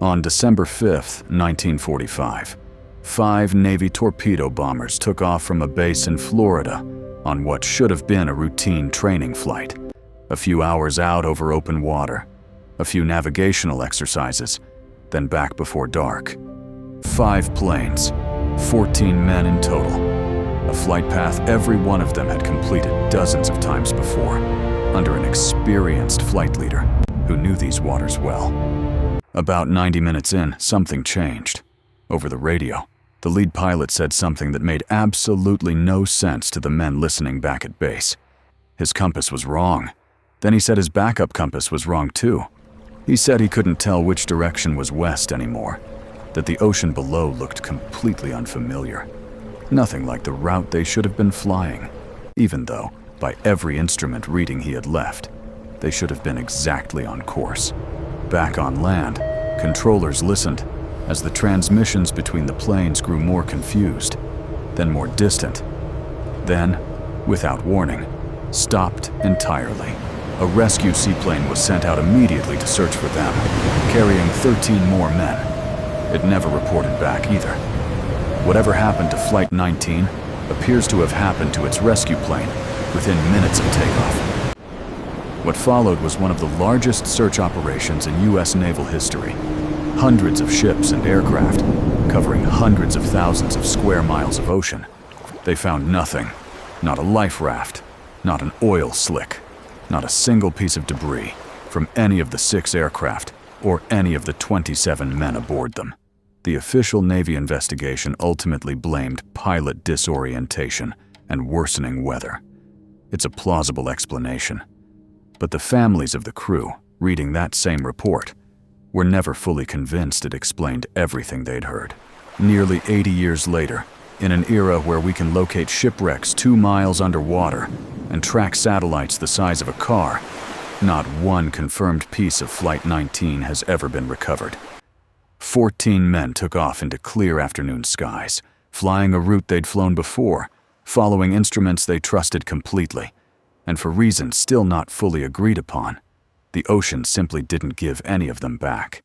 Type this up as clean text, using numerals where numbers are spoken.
On December 5, 1945, 5 Navy torpedo bombers took off from a base in Florida on what should have been a routine training flight. A few hours out over open water, a few navigational exercises, then back before dark. 5 planes, 14 men in total. A flight path every one of them had completed dozens of times before, under an experienced flight leader who knew these waters well. About 90 minutes in, something changed. Over the radio, the lead pilot said something that made absolutely no sense to the men listening back at base. His compass was wrong. Then he said his backup compass was wrong too. He said he couldn't tell which direction was west anymore, that the ocean below looked completely unfamiliar. Nothing like the route they should have been flying, even though, by every instrument reading he had left, they should have been exactly on course. Back on land, controllers listened as the transmissions between the planes grew more confused, then more distant. Then, without warning, stopped entirely. A rescue seaplane was sent out immediately to search for them, carrying 13 more men. It never reported back either. Whatever happened to Flight 19 appears to have happened to its rescue plane within minutes of takeoff. What followed was one of the largest search operations in U.S. naval history. Hundreds of ships and aircraft, covering hundreds of thousands of square miles of ocean. They found nothing. Not a life raft, not an oil slick, not a single piece of debris from any of the 6 aircraft or any of the 27 men aboard them. The official Navy investigation ultimately blamed pilot disorientation and worsening weather. It's a plausible explanation. But the families of the crew, reading that same report, were never fully convinced it explained everything they'd heard. Nearly 80 years later, in an era where we can locate shipwrecks 2 miles underwater and track satellites the size of a car, not one confirmed piece of Flight 19 has ever been recovered. 14 men took off into clear afternoon skies, flying a route they'd flown before, following instruments they trusted completely, and for reasons still not fully agreed upon, the ocean simply didn't give any of them back.